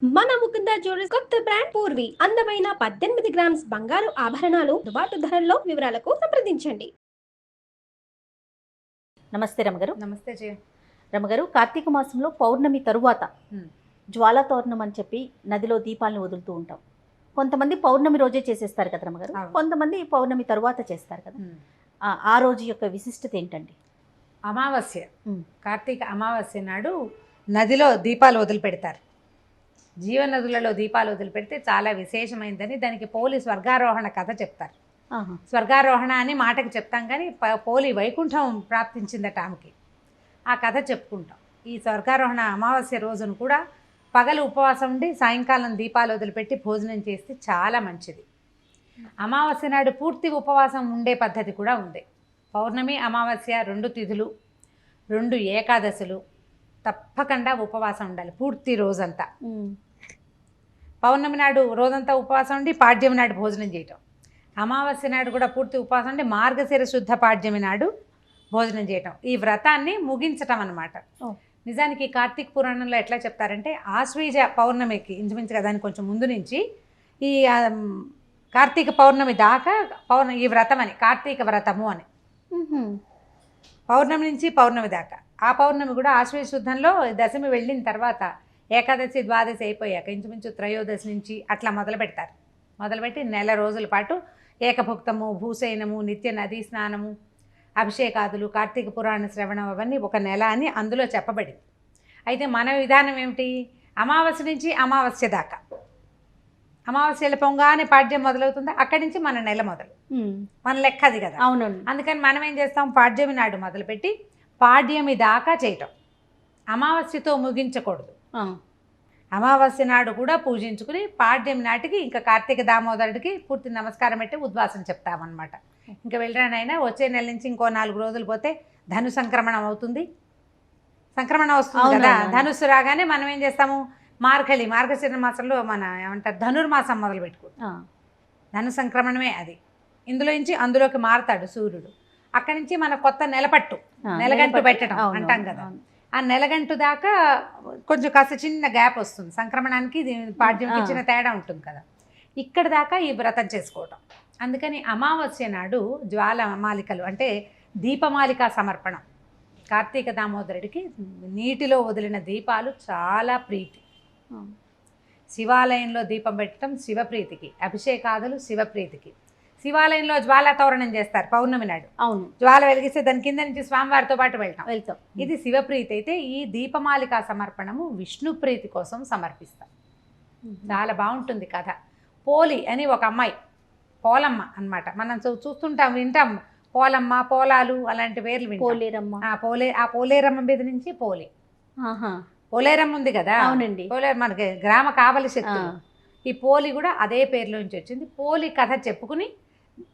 మన ముకుంద జ్యువెలర్స్ కొత్త బ్రాండ్ పూర్వి అందమైన 18 గ్రామ్స్ బంగారు ఆభరణాలు దుబాటు ధరల్లో వివరాలకు సంప్రదించండి. నమస్తే రమగారు. నమస్తే జయ. రమగారు, కార్తీక మాసంలో పౌర్ణమి తరువాత జ్వాలా తోరణం అని చెప్పి నదిలో దీపాలను వదులుతూ ఉంటాం. కొంతమంది పౌర్ణమి రోజే చేసేస్తారు కదా రమగారు, కొంతమంది పౌర్ణమి తరువాత చేస్తారు కదా. ఆ రోజు యొక్క విశిష్టత ఏంటండి? అమావాస్య, కార్తీక అమావాస్య నాడు నదిలో దీపాలు వదిలిపెడతారు. జీవనదులలో దీపాలు వదిలిపెడితే చాలా విశేషమైందని దానికి పోలి స్వర్గారోహణ కథ చెప్తారు. స్వర్గారోహణ అని మాటకి చెప్తాం కానీ పోలి వైకుంఠం ప్రాప్తించిందట ఆమెకి. ఆ కథ చెప్పుకుంటాం. ఈ స్వర్గారోహణ అమావాస్య రోజును కూడా పగలు ఉపవాసం ఉండి సాయంకాలం దీపాలు వదిలిపెట్టి భోజనం చేస్తే చాలా మంచిది. అమావాస్య నాడు పూర్తి ఉపవాసం ఉండే పద్ధతి కూడా ఉంది. పౌర్ణమి అమావాస్య 2 తిథులు, 2 ఏకాదశులు తప్పకుండా ఉపవాసం ఉండాలి పూర్తి రోజంతా. పౌర్ణమి నాడు రోజంతా ఉపవాసం ఉండి పాడ్యమి నాడు భోజనం చేయటం, అమావాస్య నాడు కూడా పూర్తి ఉపవాసం ఉండి మార్గశిర శుద్ధ పాడ్యమి నాడు భోజనం చేయటం, ఈ వ్రతాన్ని ముగించటం అన్నమాట. నిజానికి కార్తీక పురాణంలో ఎట్లా చెప్తారంటే ఆశ్వీజ పౌర్ణమికి ఇంచుమించుగా దానికి కొంచెం ముందు నుంచి ఈ కార్తీక పౌర్ణమి దాకా ఈ వ్రతం అని కార్తీక వ్రతము అని, పౌర్ణమి నుంచి పౌర్ణమి దాకా. ఆ పౌర్ణమి కూడా ఆశ్వీజ శుద్ధంలో దశమి వెళ్ళిన తర్వాత ఏకాదశి ద్వాదశి అయిపోయాక ఇంచుమించు త్రయోదశి నుంచి అట్లా మొదలు పెడతారు. మొదలుపెట్టి నెల రోజుల పాటు ఏకభుక్తము, భూశయనము, నిత్య నదీ స్నానము, అభిషేకాదులు, కార్తీక పురాణ శ్రవణం అవన్నీ ఒక నెల అని అందులో చెప్పబడింది. అయితే మన విధానం ఏమిటి? అమావాస్య నుంచి అమావాస్య దాకా, అమావాస్యల పొంగానే పాడ్యం మొదలవుతుందా అక్కడి నుంచి మన నెల మొదలు, మన లెక్క అది కదా. అవునండి. అందుకని మనం ఏం చేస్తాం, పాడ్యమి నాడు మొదలుపెట్టి పాడ్యమి దాకా చేయటం, అమావాస్యతో ముగించకూడదు. అమావాస్య నాడు కూడా పూజించుకుని పాడ్యం నాటికి ఇంకా కార్తీక దామోదరుడికి పూర్తి నమస్కారం పెట్టి ఉద్వాసం చెప్తామన్నమాట. ఇంకా వెళ్ళరానైనా వచ్చే నెల నుంచి ఇంకో 4 రోజులు పోతే ధను సంక్రమణం అవుతుంది. సంక్రమణం వస్తుంది కదా. ధనుస్సు రాగానే మనం ఏం చేస్తాము, మార్గశిర మాసంలో మన ఏమంటారు ధనుర్మాసం మొదలు పెట్టుకుంటాం. ధను సంక్రమణమే అది. ఇందులో నుంచి అందులోకి మారతాడు సూర్యుడు. అక్కడి నుంచి మన కొత్త నెలగంటు పెట్టడం అంటాం కదా. ఆ నెలగంటు దాకా కొంచెం కాస్త చిన్న గ్యాప్ వస్తుంది. సంక్రమణానికి పాడ్యంకి చిన్న తేడా ఉంటుంది కదా. ఇక్కడ దాకా ఈ వ్రతం చేసుకోవటం. అందుకని అమావాస్య నాడు జ్వాలమాలికలు అంటే దీపమాలికా సమర్పణం. కార్తీక దామోదరుడికి నీటిలో వదిలిన దీపాలు చాలా ప్రీతి. శివాలయంలో దీపం పెట్టడం శివప్రీతికి, అభిషేకాదులు శివప్రీతికి. శివాలయంలో జ్వాలా తోరణం చేస్తారు పౌర్ణమి నాడు. అవును, జ్వాల వెలిగిస్తే దాని కింద నుంచి స్వామివారితో పాటు వెళ్తాం. ఇది శివప్రీతి అయితే, ఈ దీపమాలికా సమర్పణము విష్ణు ప్రీతి కోసం సమర్పిస్తాం. చాలా బాగుంటుంది కథ. పోలి అని ఒక అమ్మాయి, పోలమ్మ అన్నమాట. మనం చూస్తుంటాం, వింటాం, పోలమ్మ, పోలాలు అలాంటి పేర్లు వింటాం. ఆ పోలేరమ్మ మీద నుంచి పోలేరమ్మ ఉంది కదా. అవునండి. మనకి గ్రామ కావలి శక్తి. ఈ పోలి కూడా అదే పేరులోంచి వచ్చింది. పోలి కథ చెప్పుకుని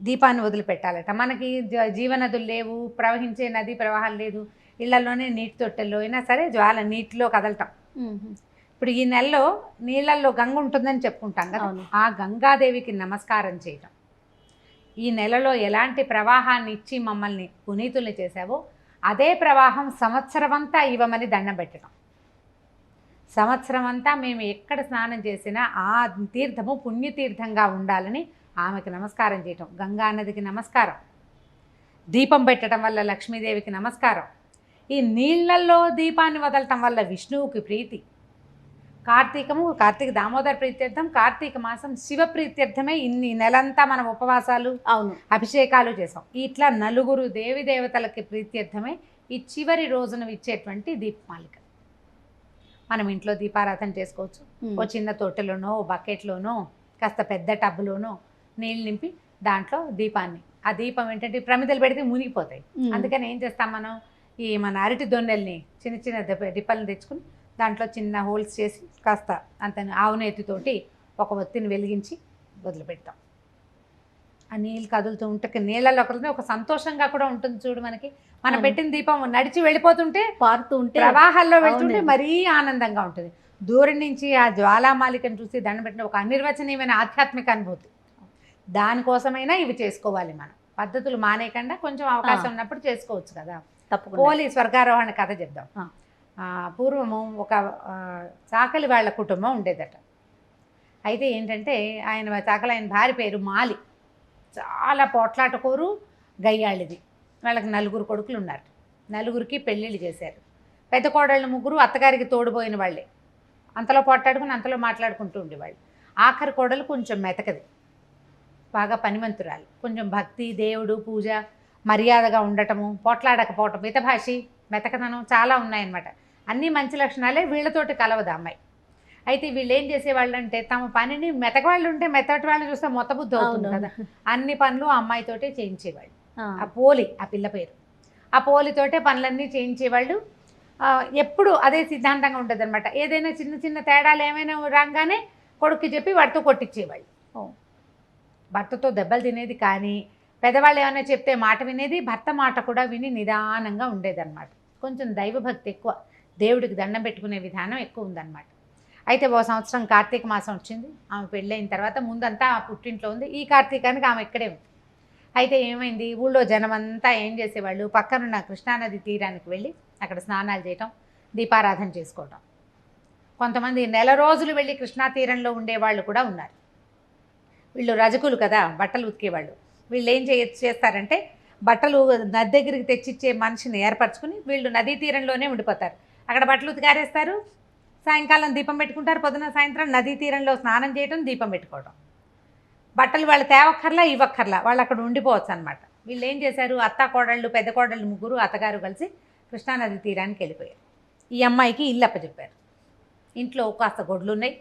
దీపాన్ని వదిలిపెట్టాలట. మనకి జీవనదులు లేవు, ప్రవహించే నదీ ప్రవాహం లేదు, ఇళ్లలోనే నీటి తొట్టెల్లో అయినా సరే జ్వాల నీటిలో కదలటం. ఇప్పుడు ఈ నెలలో నీళ్ళల్లో గంగ ఉంటుందని చెప్పుకుంటాం కదా. ఆ గంగాదేవికి నమస్కారం చేయటం. ఈ నెలలో ఎలాంటి ప్రవాహాన్ని ఇచ్చి మమ్మల్ని పునీతుల్ని చేసావో అదే ప్రవాహం సంవత్సరమంతా ఇవ్వమని దండం పెట్టడం. సంవత్సరం అంతా మేము ఎక్కడ స్నానం చేసినా ఆ తీర్థము పుణ్యతీర్థంగా ఉండాలని ఆమెకి నమస్కారం చేయటం. గంగా నదికి నమస్కారం, దీపం పెట్టడం వల్ల లక్ష్మీదేవికి నమస్కారం, ఈ నీళ్లలో దీపాన్ని వదలటం వల్ల విష్ణువుకి ప్రీతి. కార్తీక దామోదర ప్రీత్యర్థం, కార్తీక మాసం శివ ప్రీత్యర్థమే. ఇన్ని నెలంతా మనం ఉపవాసాలు, అభిషేకాలు చేసాం. ఇట్లా 4 దేవి దేవతలకి ప్రీత్యర్థమే ఈ చివరి రోజున ఇచ్చేటువంటి దీపమాలిక. మనం ఇంట్లో దీపారాధన చేసుకోవచ్చు. ఓ చిన్న తొట్టెలోనో, ఓ బకెట్లోనో, కాస్త పెద్ద టబ్లోనో నీళ్ళు నింపి దాంట్లో దీపాన్ని, ఆ దీపం ఏంటంటే ప్రమిదలు పెడితే మునిగిపోతాయి. అందుకని ఏం చేస్తాం, మనం మన అరటి దొన్నెల్ని చిన్న చిన్న డిప్పల్ని తెచ్చుకుని దాంట్లో చిన్న హోల్స్ చేసి కాస్త అంత ఆవు నేతితోటి ఒక ఒత్తిని వెలిగించి వదిలిపెడతాం. ఆ నీళ్ళు కదులుతూ ఉంటే నీళ్ళలో కదులుతుంటే ఒక సంతోషంగా కూడా ఉంటుంది. చూడు, మనకి మనం పెట్టిన దీపం నడిచి వెళ్ళిపోతుంటే, పారుతూ ఉంటే, ప్రవాహాల్లో వెళ్తుంటే మరీ ఆనందంగా ఉంటుంది. దూరం నుంచి ఆ జ్వాలామాలికను చూసి దండం పెట్టిన ఒక అనిర్వచనీయమైన ఆధ్యాత్మిక అనుభూతి. దానికోసమైనా ఇవి చేసుకోవాలి. మనం పద్ధతులు మానేయకుండా కొంచెం అవకాశం ఉన్నప్పుడు చేసుకోవచ్చు కదా. పోలి స్వర్గారోహణ కథ చెప్దాం. పూర్వము ఒక చాకలి వాళ్ళ కుటుంబం ఉండేదట. అయితే ఏంటంటే ఆయన భార్య పేరు మాలి. చాలా పోట్లాటకోరు, గయ్యాళిది. వాళ్ళకి 4 కొడుకులు ఉన్నారు. 4కి పెళ్ళిళ్ళు చేశారు. పెద్ద కోడళ్ళు 3 అత్తగారికి తోడుపోయిన వాళ్ళే. అంతలో పోట్లాడుకుని అంతలో మాట్లాడుకుంటూ ఉండేవాళ్ళు. ఆఖరి కోడలు కొంచెం మెతకది, బాగా పనిమంతురాలు, కొంచెం భక్తి, దేవుడు, పూజ, మర్యాదగా ఉండటము, పోట్లాడకపోవటం, మితభాషి, మెతకదనం చాలా ఉన్నాయన్నమాట. అన్నీ మంచి లక్షణాలే. వీళ్ళతోటి కలవదు అమ్మాయి. అయితే వీళ్ళు ఏం చేసేవాళ్ళు అంటే తమ పనిని మెతకవాళ్ళు ఉంటే మెత్తటి వాళ్ళు చూస్తే మొత్తబుద్ధి అవుతుంది కదా, అన్ని పనులు ఆ అమ్మాయితోటే చేయించేవాళ్ళు. ఆ పోలి, ఆ పిల్ల పేరు, ఆ పోలితోటే పనులన్నీ చేయించేవాళ్ళు. ఎప్పుడు అదే సిద్ధాంతంగా ఉంటుంది అనమాట. ఏదైనా చిన్న చిన్న తేడాలు ఏమైనా రాగానే కొడుక్కి చెప్పి వాడితో కొట్టించేవాళ్ళు. భర్తతో దెబ్బలు తినేది, కానీ పెద్దవాళ్ళు ఏమైనా చెప్తే మాట వినేది. భర్త మాట కూడా విని నిదానంగా ఉండేదన్నమాట. కొంచెం దైవభక్తి ఎక్కువ, దేవుడికి దండం పెట్టుకునే విధానం ఎక్కువ ఉందన్నమాట. అయితే ఓ సంవత్సరం కార్తీక మాసం వచ్చింది. ఆమె పెళ్ళైన తర్వాత ముందంతా ఆ పుట్టింట్లో ఉంది. ఈ కార్తీకానికి ఆమె ఇక్కడే ఉంది. అయితే ఏమైంది, ఊళ్ళో జనమంతా ఏం చేసేవాళ్ళు, పక్కనున్న కృష్ణానది తీరానికి వెళ్ళి అక్కడ స్నానాలు చేయటం, దీపారాధన చేసుకోవటం. కొంతమంది నెల రోజులు వెళ్ళి కృష్ణా తీరంలో ఉండేవాళ్ళు కూడా ఉన్నారు. వీళ్ళు రజకులు కదా, బట్టలు ఉతికేవాళ్ళు. వీళ్ళు ఏం చేస్తారంటే బట్టలు నది దగ్గరికి తెచ్చిచ్చే మనిషిని ఏర్పరచుకుని వీళ్ళు నదీ తీరంలోనే ఉండిపోతారు. అక్కడ బట్టలు ఉతికారేస్తారు, సాయంకాలం దీపం పెట్టుకుంటారు, పొద్దున సాయంత్రం నదీ తీరంలో స్నానం చేయటం, దీపం పెట్టుకోవడం. బట్టలు వాళ్ళు తేవక్కర్లా ఇవ్వక్కర్లా, వాళ్ళు అక్కడ ఉండిపోవచ్చు అనమాట. వీళ్ళు ఏం చేశారు, అత్త కోడళ్ళు, పెద్ద కోడళ్ళు 3 అత్తగారు కలిసి కృష్ణానది తీరానికి వెళ్ళిపోయారు. ఈ అమ్మాయికి ఇల్లు అప్పచెప్పారు. ఇంట్లో కాస్త గొడ్లు ఉన్నాయి,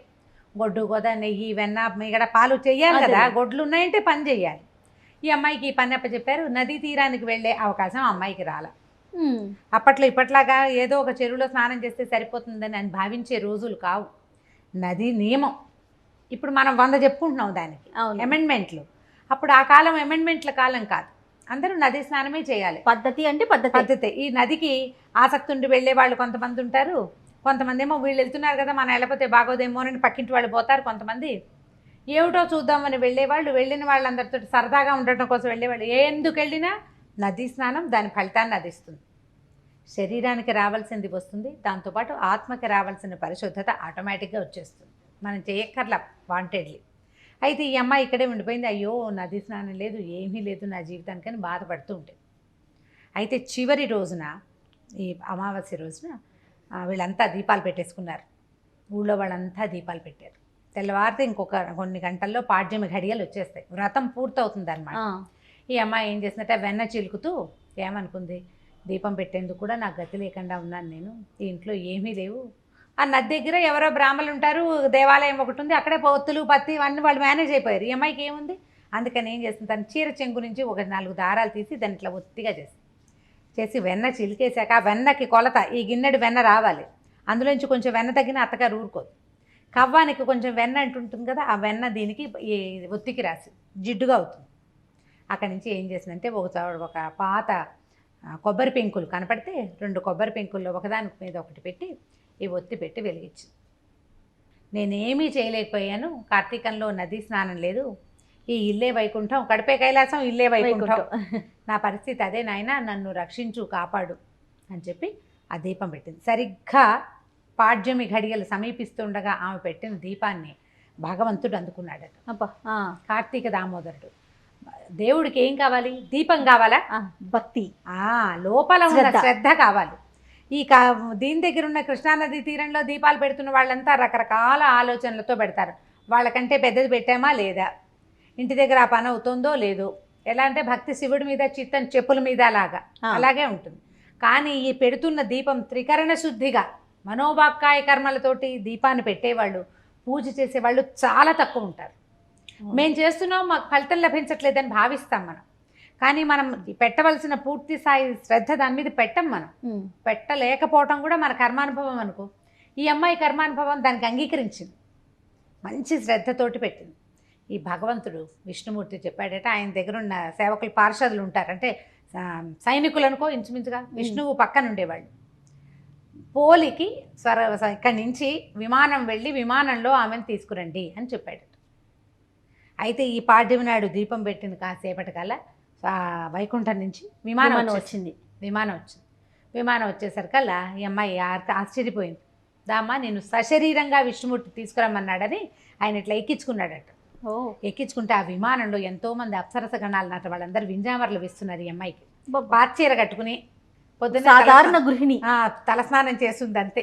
గొడ్డు గోద, నెయ్యి, వెన్న, మిగడ, పాలు చేయాలి కదా, గొడ్లు ఉన్నాయంటే పని చేయాలి. ఈ అమ్మాయికి ఈ పని అప్పచెప్పారు. నదీ తీరానికి వెళ్ళే అవకాశం అమ్మాయికి రాల. అప్పట్లో ఇప్పట్లాగా ఏదో ఒక చెరువులో స్నానం చేస్తే సరిపోతుందని అని భావించే రోజులు కావు. నది నియమం. ఇప్పుడు మనం 100 చెప్పుకుంటున్నాం దానికి అమెండ్మెంట్లు. అప్పుడు ఆ కాలం అమెండ్మెంట్ల కాలం కాదు, అందరూ నదీ స్నానమే చేయాలి. పద్ధతి అంటే పద్ధతి. ఈ నదికి ఆసక్తి ఉండి వెళ్ళే వాళ్ళు కొంతమంది ఉంటారు. కొంతమంది ఏమో వీళ్ళు వెళ్తున్నారు కదా, మనం వెళ్ళకపోతే బాగోదేమో అని పక్కింటి వాళ్ళు పోతారు. కొంతమంది ఏమిటో చూద్దామని వెళ్ళేవాళ్ళు. వెళ్ళిన వాళ్ళందరితో సరదాగా ఉండటం కోసం వెళ్ళేవాళ్ళు. ఎందుకు వెళ్ళినా నదీ స్నానం దాని ఫలితాన్ని అందిస్తుంది. శరీరానికి రావాల్సింది వస్తుంది, దాంతోపాటు ఆత్మకి రావాల్సిన పరిశుద్ధత ఆటోమేటిక్గా వచ్చేస్తుంది, మనం చేయక్కర్లా వాంటెడ్లీ. అయితే ఈ అమ్మాయి ఇక్కడే ఉండిపోయింది. అయ్యో నదీ స్నానం లేదు, ఏమీ లేదు నా జీవితానికని బాధపడుతూ ఉంటుంది. అయితే చివరి రోజున, ఈ అమావాస్య రోజున వీళ్ళంతా దీపాలు పెట్టేసుకున్నారు. ఊళ్ళో వాళ్ళంతా దీపాలు పెట్టారు. తెల్లవారితే ఇంకొక కొన్ని గంటల్లో పాడ్యమి ఘడియలు వచ్చేస్తాయి, వ్రతం పూర్తవుతుంది అనమాట. ఈ అమ్మాయి ఏం చేసిందంటే వెన్న చిలుకుతూ ఏమనుకుంది, దీపం పెట్టేందుకు కూడా నాకు గతి లేకుండా ఉన్నాను నేను, ఈ ఇంట్లో ఏమీ లేవు. ఆ నది దగ్గర ఎవరో బ్రాహ్మణులు ఉంటారు, దేవాలయం ఒకటి ఉంది, అక్కడే పొత్తులు పత్తి ఇవన్నీ వాళ్ళు మేనేజ్ అయిపోయారు. ఈ అమ్మాయికి ఏముంది, అందుకని ఏం చేస్తుంది, తన చీర చెంగు నుంచి ఒక 4 దారాలు తీసి దాన్ని ఇట్లా ఒత్తిగా చేసి వెన్న చిలికేశాక, ఆ వెన్నకి కొలత ఈ గిన్నెడు వెన్న రావాలి, అందులోంచి కొంచెం వెన్న తగ్గిన అత్తగారు ఊరుకోదు. కవ్వానికి కొంచెం వెన్న అంటుంటుంది కదా, ఆ వెన్న దీనికి ఈ ఒత్తికి రాసి జిడ్డుగా అవుతుంది. అక్కడి నుంచి ఏం చేసిందంటే ఒక పాత కొబ్బరి పెంకులు కనపడితే 2 కొబ్బరి పెంకుల్లో ఒకదాని మీద ఒకటి పెట్టి ఈ ఒత్తి పెట్టి వెలిగించి, నేనేమీ చేయలేకపోయాను, కార్తీకంలో నదీ స్నానం లేదు, ఈ ఇల్లే వైకుంఠం, కడిపే కైలాసం ఇల్లే వైకుంఠం, నా పరిస్థితి అదే నాయన, నన్ను రక్షించు కాపాడు అని చెప్పి ఆ దీపం పెట్టింది. సరిగ్గా పాడ్యమి ఘడియలు సమీపిస్తుండగా ఆమె పెట్టిన దీపాన్ని భగవంతుడు అందుకున్నాడట. కార్తీక దామోదరుడు. దేవుడికి ఏం కావాలి, దీపం కావాలా, భక్తి, లోపల ఉన్న శ్రద్ధ కావాలి. ఈ దీని దగ్గర ఉన్న కృష్ణానది తీరంలో దీపాలు పెడుతున్న వాళ్ళంతా రకరకాల ఆలోచనలతో పెడతారు. వాళ్ళకంటే పెద్దది పెట్టామా లేదా, ఇంటి దగ్గర ఆ పని అవుతుందో లేదో, ఎలా అంటే భక్తి శివుడి మీద, చిత్తం చెప్పుల మీద లాగా అలాగే ఉంటుంది. కానీ ఈ పెడుతున్న దీపం త్రికరణ శుద్ధిగా మనోవాక్కాయ కర్మలతోటి దీపాన్ని పెట్టేవాళ్ళు, పూజ చేసేవాళ్ళు చాలా తక్కువ ఉంటారు. మేము చేస్తున్నాం, మాకు ఫలితం లభించట్లేదని భావిస్తాం మనం. కానీ మనం పెట్టవలసిన పూర్తి స్థాయి శ్రద్ధ దాని మీద పెట్టం. మనం పెట్టలేకపోవటం కూడా మన కర్మానుభవం అనుకో. ఈ అమ్మాయి కర్మానుభవం దానికి అంగీకరించింది, మంచి శ్రద్ధతోటి పెట్టింది. ఈ భగవంతుడు విష్ణుమూర్తి చెప్పాడట, ఆయన దగ్గర ఉన్న సేవకులు పార్షదులు ఉంటారు, అంటే సైనికులు అనుకో ఇంచుమించుగా, విష్ణువు పక్కన ఉండేవాళ్ళు. పోలికి ఇక్కడి నుంచి విమానం వెళ్ళి విమానంలో ఆమెను తీసుకురండి అని చెప్పాడట. అయితే ఈ పాడ్యమి నాడు దీపం పెట్టిన కాసేపటికల్లా వైకుంఠం నుంచి విమానం వచ్చింది. విమానం వచ్చేసరికల్లా ఈ అమ్మాయి ఆశ్చర్యపోయింది. దామ్మా నేను సశరీరంగా విష్ణుమూర్తి తీసుకురమ్మన్నాడని ఆయన ఇట్లా ఎక్కించుకున్నాడట. ఎక్కించుకుంటే ఆ విమానంలో ఎంతోమంది అప్సరస గణాలు నాట వాళ్ళందరూ వింజామరలు వేస్తున్నారు ఈ అమ్మాయికి. పాచీర కట్టుకుని పొద్దున్న సాధారణ గృహిణి తలస్నానం చేస్తుంది అంతే,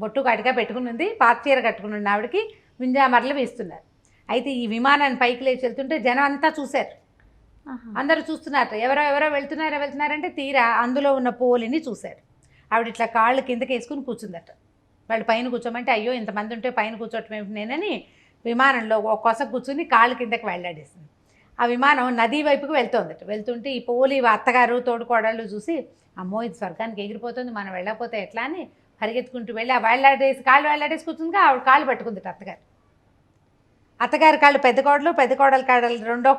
బొట్టు కాటిగా పెట్టుకుని ఉంది, పాచీర కట్టుకుని ఉన్న ఆవిడకి వింజామరలు వేస్తున్నారు. అయితే ఈ విమానాన్ని పైకి లేచి వెళ్తుంటే జనం అంతా చూశారు, అందరూ చూస్తున్నారట. ఎవరో వెళ్తున్నారంటే తీరా అందులో ఉన్న పోలిని చూశారు. ఆవిడ ఇట్లా కాళ్ళు కిందకి వేసుకుని కూర్చుందట. వాళ్ళు పైన కూర్చోమంటే అయ్యో ఇంతమంది ఉంటే పైన కూర్చోవటం ఏమిటి నేనని విమానంలో ఒక కొస కూర్చుని కాళ్ళు కిందకి వెళ్ళాడేసింది. ఆ విమానం నదీ వైపుకి వెళ్తోందట. వెళ్తుంటే ఈ పోలి అత్తగారు తోడుకోడళ్ళు చూసి అమ్మో ఇది స్వర్గానికి ఎగిరిపోతుంది, మనం వెళ్ళకపోతే ఎట్లా అని పరిగెత్తుకుంటూ వెళ్ళి ఆ కాళ్ళు వేలాడేసి కూర్చుందిగా ఆవిడ కాళ్ళు పట్టుకుందట అత్తగారి కాళ్ళు పెద్ద కోడలు కాళ్ళు రెండో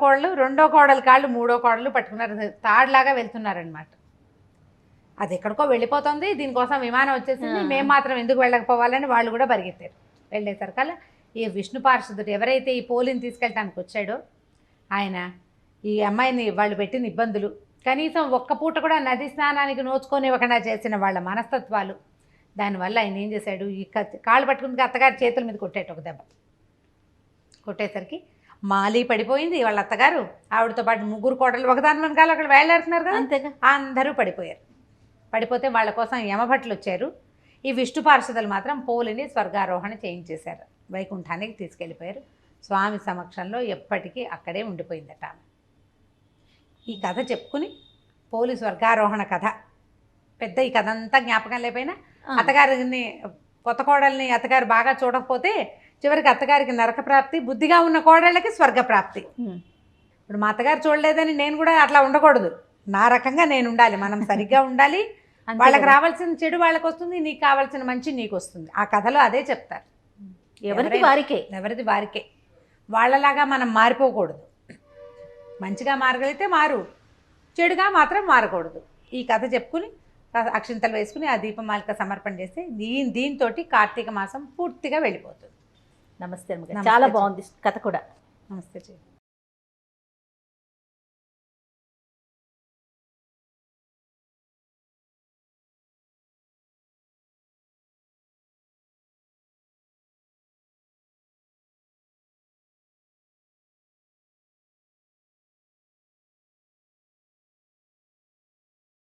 కోడలు కాళ్ళు మూడో కోడలు పట్టుకున్నారు, తాడులాగా వెళ్తున్నారనమాట. అది ఎక్కడికో వెళ్ళిపోతుంది, దీనికోసం విమానం వచ్చేసింది, మేము మాత్రం ఎందుకు వెళ్ళకపోవాలని వాళ్ళు కూడా పరిగెత్తారు. వెళ్ళేసరికల్లా ఈ విష్ణు పార్షదుడు ఎవరైతే ఈ పోలిని తీసుకెళ్ళడానికి వచ్చాడో ఆయన ఈ అమ్మాయిని వాళ్ళు పెట్టిన ఇబ్బందులు, కనీసం ఒక్క పూట కూడా నది స్నానానికి నోచుకోనివ్వకుండా చేసిన వాళ్ళ మనస్తత్వాలు, దానివల్ల ఆయన ఏం చేశాడు, ఈ కాళ్ళు పట్టుకుని అత్తగారి చేతుల మీద కొట్టాడు ఒక దెబ్బ. కొట్టేసరికి మాలి పడిపోయింది, వాళ్ళ అత్తగారు ఆవిడతో పాటు ముగ్గురు కోడలు ఒకదాని వెనకాల అక్కడ వేలాడుతున్నారు కదా, అంతేగా అందరూ పడిపోయారు. పడిపోతే వాళ్ళ కోసం యమభట్లు వచ్చారు. ఈ విష్ణు పార్షదులు మాత్రం పోలిని స్వర్గారోహణ చేయించేశారు, వైకుంఠానికి తీసుకెళ్ళిపోయారు. స్వామి సమక్షంలో ఎప్పటికీ అక్కడే ఉండిపోయిందట ఆమె. ఈ కథ చెప్పుకుని పోలి స్వర్గారోహణ కథ పెద్ద, ఈ కథ అంతా జ్ఞాపకం లేకపోయినా అత్తగారిని కొత్త కోడల్ని అత్తగారు బాగా చూడకపోతే చివరికి అత్తగారికి నరక ప్రాప్తి, బుద్ధిగా ఉన్న కోడళ్ళకి స్వర్గప్రాప్తి. ఇప్పుడు మా అత్తగారు చూడలేదని నేను కూడా అట్లా ఉండకూడదు, నా రకంగా నేను ఉండాలి, మనం సరిగ్గా ఉండాలి. వాళ్ళకి రావాల్సిన చెడు వాళ్ళకి వస్తుంది, నీకు కావాల్సిన మంచి నీకు వస్తుంది. ఆ కథలో అదే చెప్తారు, ఎవరిది వారికే. వాళ్ళలాగా మనం మారిపోకూడదు, మంచిగా మారగలిగితే మారు, చెడుగా మాత్రం మారకూడదు. ఈ కథ చెప్పుకుని అక్షింతలు వేసుకుని ఆ దీపమాలిక సమర్పణ చేస్తే దీంతో కార్తీక మాసం పూర్తిగా వెళ్ళిపోతుంది. నమస్తే, చాలా బాగుంది కథ కూడా. నమస్తే.